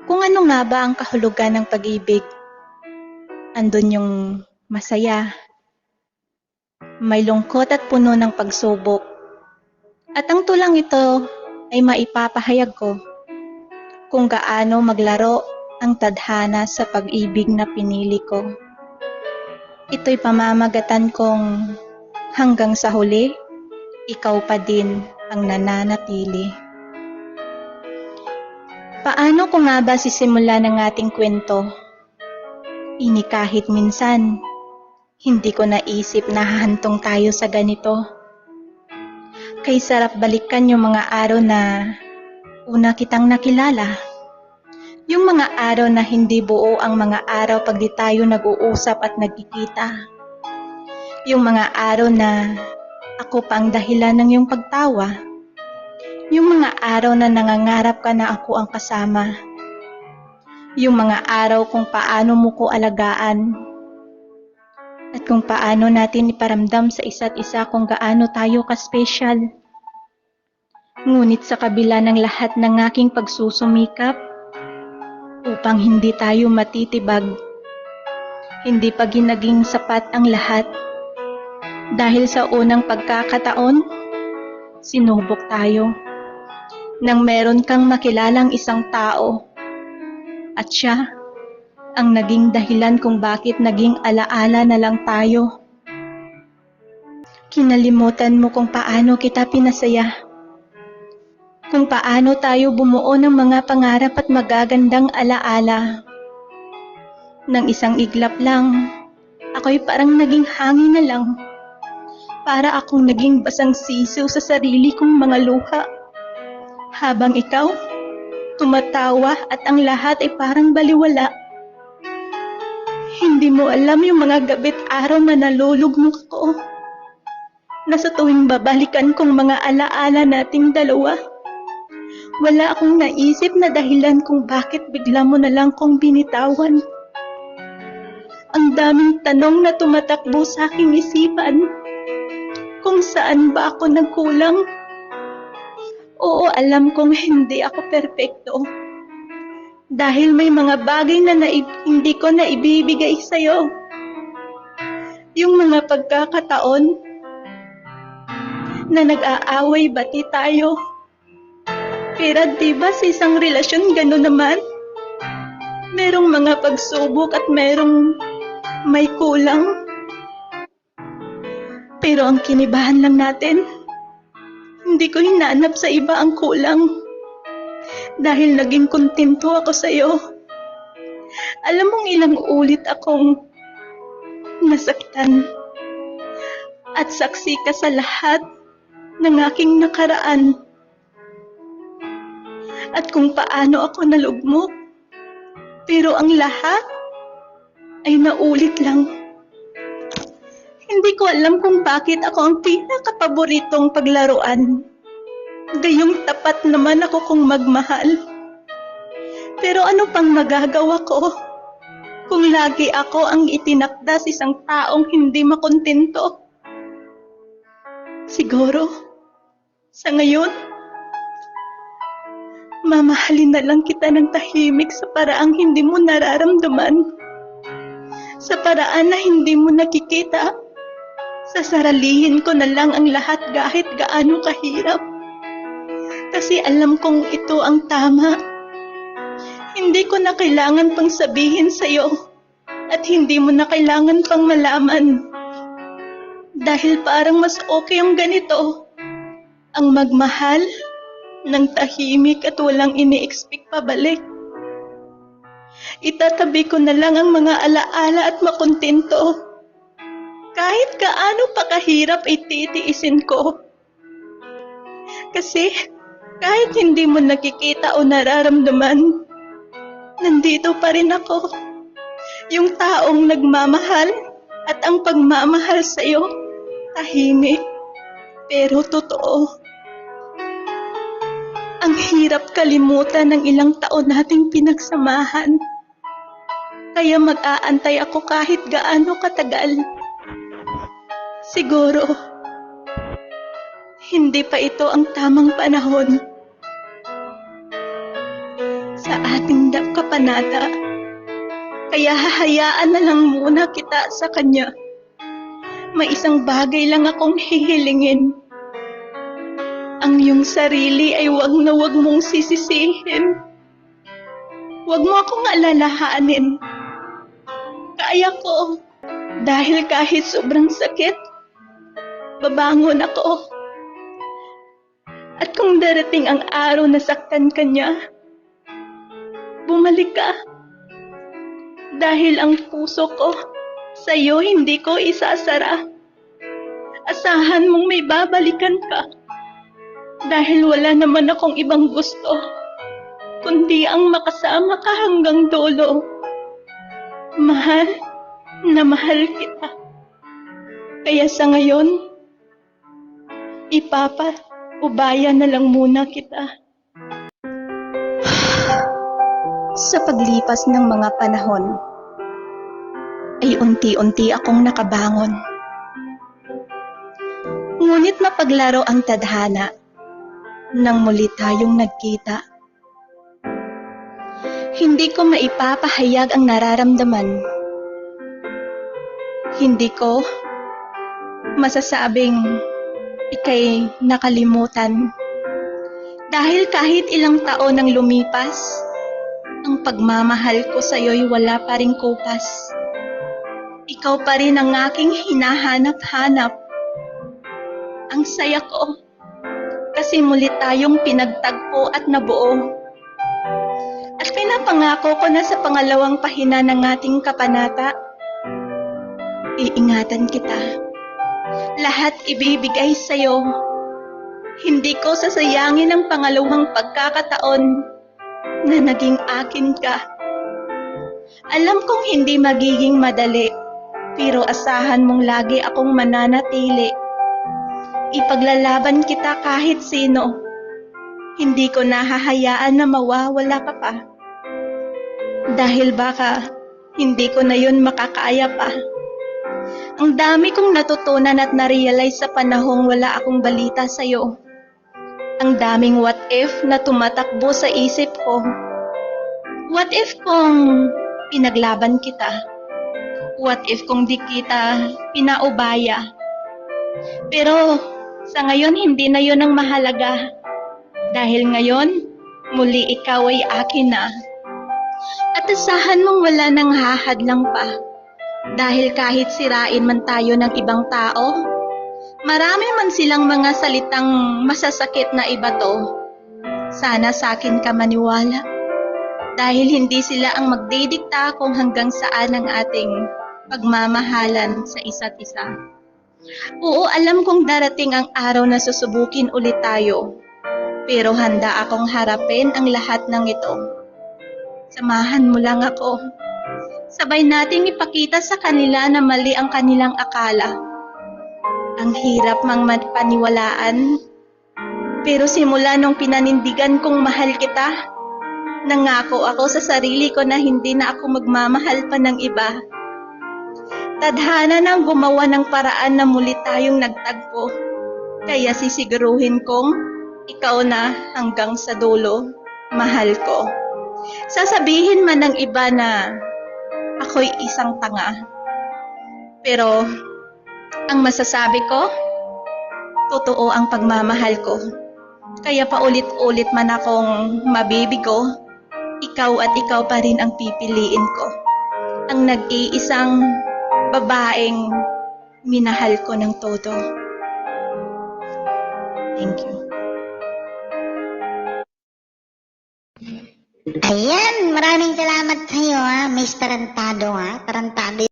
Kung ano nga ba ang kahulugan ng pag-ibig? Andun yung masaya, may lungkot at puno ng pagsubok. At ang tulang ito ay maipapahayag ko kung gaano maglaro ang tadhana sa pag-ibig na pinili ko. Ito'y pamamagatan kong hanggang sa huli, ikaw pa din ang nananatili. Paano ko nga ba sisimula ng ating kwento? Ini kahit minsan, hindi ko naisip na hahantong tayo sa ganito. Kay sarap balikan yung mga araw na una kitang nakilala. Yung mga araw na hindi buo ang mga araw pag di tayo nag-uusap at nagkikita. Yung mga araw na ako pa ang dahilan ng iyong pagtawa. Yung mga araw na nangangarap ka na ako ang kasama. Yung mga araw kung paano mo ko alagaan. At kung paano natin iparamdam sa isa't isa kung gaano tayo ka-special. Ngunit sa kabila ng lahat ng aking pagsusumikap, upang hindi tayo matitibag, hindi pa ginaging sapat ang lahat. Dahil sa unang pagkakataon, sinubok tayo. Nang meron kang makilalang isang tao, at siya ang naging dahilan kung bakit naging alaala na lang tayo. Kinalimutan mo kung paano kita pinasaya. Kung paano tayo bumuo ng mga pangarap at magagandang alaala. Nang isang iglap lang, ako'y parang naging hangin na lang. Para akong naging basang sisiw sa sarili kong mga luha. Habang ikaw, tumatawa at ang lahat ay parang baliwala. Hindi mo alam yung mga gabi't araw na nalulugmok ko. Na sa tuwing babalikan kong mga alaala nating dalawa, wala akong naisip na dahilan kung bakit bigla mo na lang kong binitawan. Ang daming tanong na tumatakbo sa aking isipan. Kung saan ba ako nagkulang? Oo, alam kong hindi ako perpekto. Dahil may mga bagay na hindi ko na ibibigay sa'yo. Yung mga pagkakataon na nag-aaway bati tayo. Pero diba sa isang relasyon gano'n naman? Merong mga pagsubok at merong may kulang. Pero ang kinibahan lang natin, hindi ko hinanap sa iba ang kulang. Dahil naging kontento ako sa'yo. Alam mong ilang ulit akong nasaktan. At saksi ka sa lahat ng aking nakaraan. At kung paano ako nalugmok. Pero ang lahat ay naulit lang. Hindi ko alam kung bakit ako ang pinakapaboritong paglaruan. Gayong tapat naman ako kung magmahal. Pero ano pang magagawa ko kung lagi ako ang itinakda sa isang taong hindi makontento? Siguro, sa ngayon, mamahalin na lang kita ng tahimik sa paraang hindi mo nararamdaman. Sa paraan na hindi mo nakikita. Sasaralihin ko na lang ang lahat kahit gaano kahirap. Kasi alam kong ito ang tama. Hindi ko na kailangan pang sabihin sa'yo. At hindi mo na kailangan pang malaman. Dahil parang mas okay ang ganito. Ang magmahal ng tahimik at walang ini-expect pabalik. Itatabi ko na lang ang mga alaala at makontento. Kahit gaano pa kahirap ay titiisin ko. Kasi kahit hindi mo nakikita o nararamdaman, nandito pa rin ako. Yung taong nagmamahal at ang pagmamahal sa'yo, tahimik pero totoo. Ang hirap kalimutan ng ilang taon nating pinagsamahan. Kaya mag-aantay ako kahit gaano katagal. Siguro, hindi pa ito ang tamang panahon. sa ating kapanata. Kaya hahayaan na lang muna kita sa kanya. May isang bagay lang akong hihilingin. Ang iyong sarili ay wag na wag mong sisisihin. Wag mo akong alalahanin. Kaya ko. Dahil kahit sobrang sakit, babangon ako. At kung darating ang araw na saktan ka niya, bumalik ka. Dahil ang puso ko, sa'yo hindi ko isasara. Asahan mong may babalikan ka. Dahil wala naman akong ibang gusto, kundi ang makasama ka hanggang dulo. Mahal na mahal kita. Kaya sa ngayon, ubaya na lang muna kita. Sa paglipas ng mga panahon, ay unti-unti akong nakabangon. Ngunit mapaglaro ang tadhana nang muli tayong nagkita. Hindi ko maipapahayag ang nararamdaman. Hindi ko masasabing ika'y nakalimutan. Dahil kahit ilang taon ang lumipas, ang pagmamahal ko sa'yo'y wala pa ring kupas. Ikaw pa rin ang aking hinahanap-hanap. Ang saya ko, kasi muli tayong pinagtagpo at nabuo. At pinapangako ko na sa pangalawang pahina ng ating kapanata, iingatan kita. Lahat ibibigay sa'yo. Hindi ko sasayangin ang pangalawang pagkakataon na naging akin ka. Alam kong hindi magiging madali, pero asahan mong lagi akong mananatili. Ipaglalaban kita kahit sino. Hindi ko nahahayaan na mawawala ka pa. Dahil baka hindi ko na yun makakaya pa. Ang dami kong natutunan at na-realize sa panahong wala akong balita sa'yo. Ang daming what if na tumatakbo sa isip ko. What if kung pinaglaban kita? What if kung di kita pinaubaya? Pero sa ngayon hindi na yun ang mahalaga. Dahil ngayon, muli ikaw ay akin na. At asahan mong wala nang hahadlang pa. Dahil kahit sirain man tayo ng ibang tao, marami man silang mga salitang masasakit na ibato. Sana sa akin ka maniwala. Dahil hindi sila ang magdidikta kung hanggang saan ang ating pagmamahalan sa isa't isa. Oo, alam kong darating ang araw na susubukin ulit tayo. Pero handa akong harapin ang lahat ng ito. Samahan mo lang ako. Sabay nating ipakita sa kanila na mali ang kanilang akala. Ang hirap mang paniwalaan. Pero simula nung pinanindigan kong mahal kita, nangako ako sa sarili ko na hindi na ako magmamahal pa ng iba. Tadhana nang gumawa ng paraan na muli tayong nagtagpo. Kaya sisiguruhin kong ikaw na hanggang sa dulo, mahal ko. Sasabihin man ng iba na ako'y isang tanga. Pero ang masasabi ko, totoo ang pagmamahal ko. Kaya paulit-ulit man akong mabibigo, ikaw at ikaw pa rin ang pipiliin ko. Ang nag-iisang babaeng minahal ko ng todo. Thank you. Ayan, maraming salamat sa iyo, Miss Tarantado, ha. Tarantado